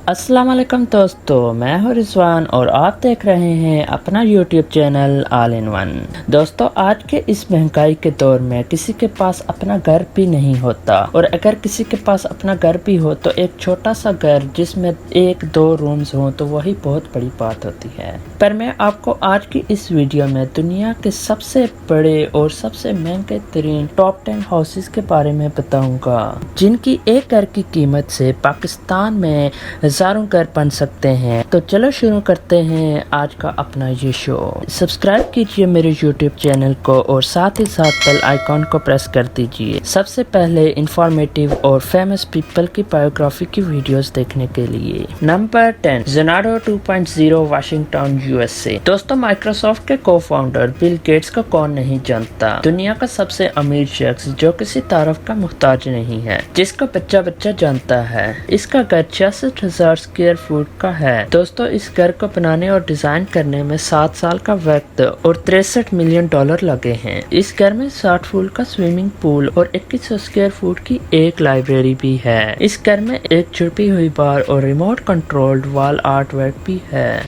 अस्सलाम वालेकुम दोस्तों, मैं हूं रिजवान और आप देख रहे हैं अपना YouTube channel all in one. दोस्तों, आज के इस महंगाई के दौर में किसी के पास अपना घर भी नहीं होता, और अगर किसी के पास अपना घर भी हो तो एक छोटा सा घर जिसमें 1-2 रूम्स हों तो वही बहुत बड़ी बात होती है। पर मैं आपको आज की इस वीडियो में दुनिया के सबसे बड़े और सबसे महंगे तरीन टॉप 10 हाउसेस के बारे में बताऊंगा, जिनकी एक घर की कीमत से पाकिस्तान में हजारों घर बन सकते हैं। तो चलो शुरू करते हैं आज का अपना ये शो। सब्सक्राइब कीजिए मेरे यूट्यूब चैनल को और साथ ही साथ बेल आइकॉन को प्रेस कर दीजिए सबसे पहले इंफॉर्मेटिव और फेमस पीपल की बायोग्राफी की वीडियोस देखने के लिए। Number 10, जोनाडो 2.0 Washington USA. दोस्तों, माइक्रोसॉफ्ट के को फाउंडर बिल गेट्स को कौन नहीं जानता। दुनिया का सबसे अमीर शख्स जो किसी तारीफ का मुहताज नहीं है, जिसको बच्चा बच्चा जानता है। इसका घर 66,000 स्क्वायर फुट का है। दोस्तों, इस घर को बनाने और डिजाइन करने में 7 साल का वक्त और $63 मिलियन लगे हैं। इस घर में 60 फुट का स्विमिंग पूल और 2100 स्क्वायर फुट की एक लाइब्रेरी भी है। इस घर में एक छुपी हुई बार और remote controlled wall art work भी है।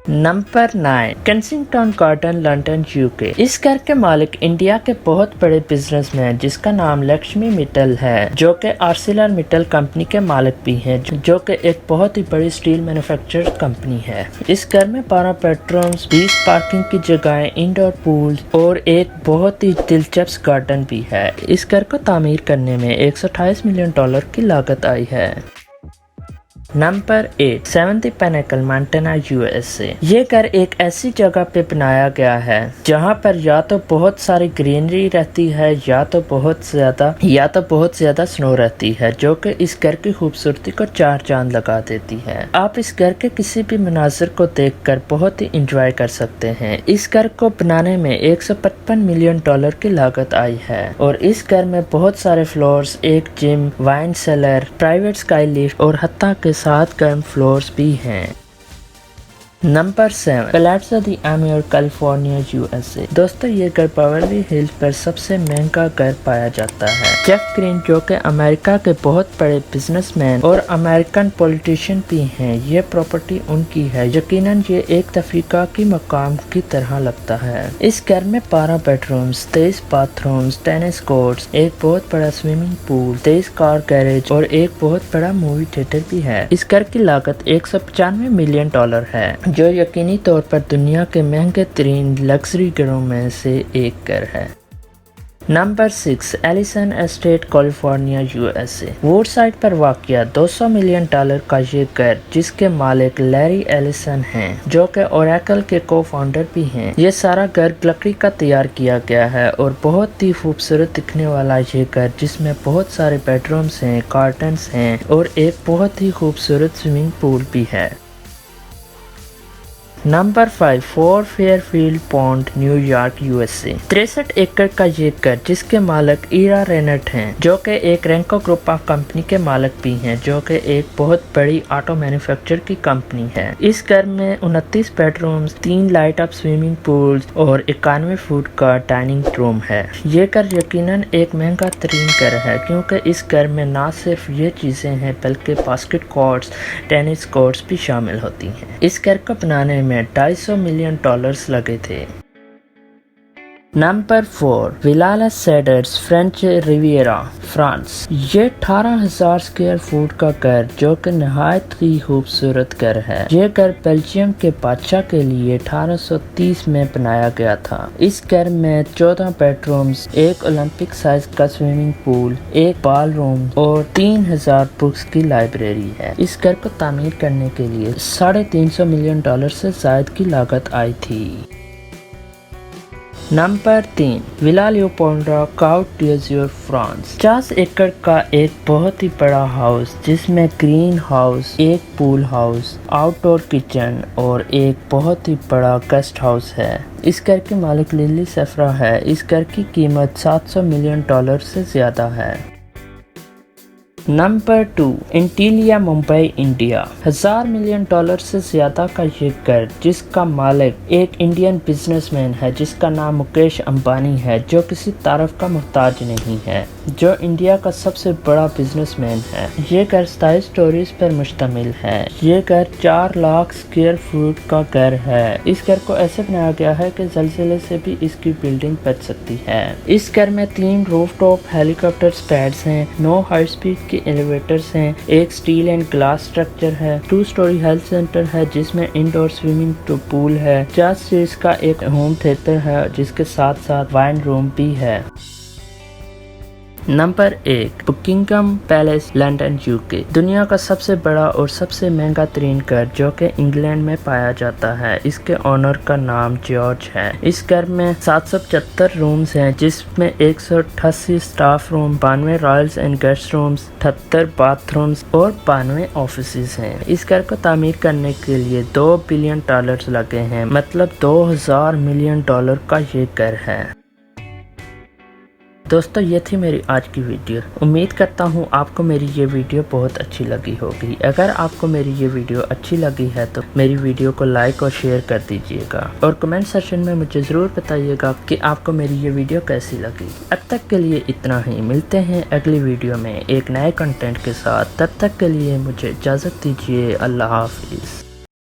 Number 9, Kensington garden, London, UK. इस घर के मालिक इंडिया के बहुत बड़े बिजनेसमैन जिसका नाम लक्ष्मी मित्तल है, जो कि आर्सिलर मित्तल कंपनी के मालिक भी हैं, जो कि एक बहुत ही बड़ी स्टील मैन्युफैक्चरर कंपनी है। इस घर में 12 बेडरूम्स, 20 पार्किंग की जगहें, इंडोर पूल और एक बहुत ही दिलचस्प गार्डन भी है। इस घर को तामीर करने में $128 मिलियन की लागत आई है। Number 8, 7th pinnacle, Montana, USA. ये घर एक ऐसी जगह पे बनाया गया है जहाँ पर या तो बहुत सारी ग्रीनरी रहती है या तो बहुत ज्यादा स्नो रहती है, जो कि इस घर की खूबसूरती को 4 चांद लगा देती है। आप इस घर के किसी भी मनाजिर को देखकर बहुत ही इंजॉय कर सकते हैं। इस घर को बनाने में $155 मिलियन की लागत आई है, और इस घर में बहुत सारे फ्लोर्स, एक gym, wine cellar, private sky lift और हत्ता के 7 ग्राउंड फ्लोर्स भी हैं। नंबर 7, पैलेट्सो दी एम्योर, कैलिफोर्निया, यूएसए। दोस्तों, ये घर बेवर्ली हिल्स पर सबसे महंगा घर पाया जाता है। जेफ ग्रीन, जो कि अमेरिका के बहुत बड़े बिजनेसमैन और अमेरिकन पॉलिटिशियन भी हैं, ये प्रॉपर्टी उनकी है। यकीनन ये एक तफरीका की मकाम की तरह लगता है। इस घर में 12 बेडरूम्स, 23 बाथरूम्स, टेनिस कोर्ट्स, एक बहुत बड़ा स्विमिंग पूल, 23 कार गैरेज और एक बहुत बड़ा मूवी थिएटर भी है। इस घर की लागत $195 मिलियन है, जो यकीनी तौर पर दुनिया के महंगे तरीन लग्जरी घरों में से एक घर है। Number 6, Allison estate, California, USA. Woodside पर वाक़या $200 मिलियन का ये घर, जिसके मालिक लैरी एलिसन हैं, जो कि ओरेकल के को फाउंडर भी हैं। ये सारा घर लकड़ी का तैयार किया गया है और बहुत ही खूबसूरत दिखने वाला ये घर, जिसमें बहुत सारे बेडरूम्स हैं, गार्डन्स हैं और एक बहुत ही खूबसूरत स्विमिंग पूल भी है। Number 5, 4 Fairfield pond, New York, USA. 63 एकड़ का ये घर, जिसके मालिक ईरा रेनट हैं, जो कि एक रेंको ग्रुप ऑफ कंपनी के मालिक भी हैं, जो कि एक बहुत बड़ी ऑटो मैन्युफैक्चर की कंपनी है। इस घर में 29 bedrooms, 3 light up swimming pools और 91 फुट का डाइनिंग रूम है। ये घर यकीनन एक महंगा तरीन घर है, क्योंकि इस घर में ना सिर्फ ये चीजें हैं बल्कि बास्केट कोर्ट्स, टेनिस कोर्ट्स भी शामिल होती हैं। इस घर को बनाने में $250 मिलियन लगे थे। Number 4, villa Cedres, French Riviera, France. ये 18,000 स्क्वायर फुट का घर, जो कि नहायत ही खूबसूरत घर है। ये घर बेल्जियम के बादशाह के लिए 1830 में बनाया गया था। इस घर में 14 बेडरूम्स, एक ओलंपिक साइज का स्विमिंग पूल, एक बाल रूम और 3000 बुक्स की लाइब्रेरी है। इस घर को तामीर करने के लिए $350 मिलियन से ज्यादा की लागत आई थी। Number 3, villa Leopolda, Cote d'Azur, France. 50 एकड़ का एक बहुत ही बड़ा हाउस, जिसमें ग्रीन हाउस, एक पूल हाउस, आउटडोर किचन और एक बहुत ही बड़ा गेस्ट हाउस है। इस घर के मालिक लिली सफरा है। इस घर की कीमत $700 मिलियन से ज्यादा है। Number 2, Antilia Mumbai India. $1,000 million से ज्यादा का ये घर, जिसका मालिक एक इंडियन बिजनेसमैन है जिसका नाम मुकेश अंबानी है, जो किसी तारीफ का मोहताज नहीं है, जो इंडिया का सबसे बड़ा बिजनेसमैन है। ये घर 27 स्टोरीज पर मुश्तमिल है। ये घर 4 लाख स्क्वायर फुट का घर है। इस घर को ऐसे बनाया गया है कि ज़लज़ले से भी इसकी बिल्डिंग बच सकती है। इस घर में 3 रूफटॉप हेलीकॉप्टर पैड्स हैं, 9 हाई स्पीड के एलिवेटर्स हैं, एक स्टील एंड ग्लास स्ट्रक्चर है, 2 स्टोरी हेल्थ सेंटर है जिसमें इंडोर स्विमिंग पूल है, 4 सीट्स का एक होम थिएटर है जिसके साथ साथ वाइन रूम भी है। Number 1, Buckingham Palace London UK. दुनिया का सबसे बड़ा और सबसे महंगा तरीन घर जो कि इंग्लैंड में पाया जाता है। इसके ओनर का नाम जॉर्ज है। इस घर में 775 रूम्स हैं जिसमें 188 staff room, 92 Royals and guest rooms, 78 bathrooms और 92 ऑफिसेज हैं। इस घर को तामीर करने के लिए $2 बिलियन लगे हैं, मतलब $2,000 मिलियन का ये घर है। दोस्तों, ये थी मेरी आज की वीडियो। उम्मीद करता हूँ आपको मेरी ये वीडियो बहुत अच्छी लगी होगी। अगर आपको मेरी ये वीडियो अच्छी लगी है तो मेरी वीडियो को लाइक और शेयर कर दीजिएगा और कमेंट सेक्शन में मुझे ज़रूर बताइएगा कि आपको मेरी ये वीडियो कैसी लगी। अब तक के लिए इतना ही। मिलते हैं अगली वीडियो में एक नए कंटेंट के साथ। तब तक के लिए मुझे इजाज़त दीजिए। अल्लाह हाफिज़।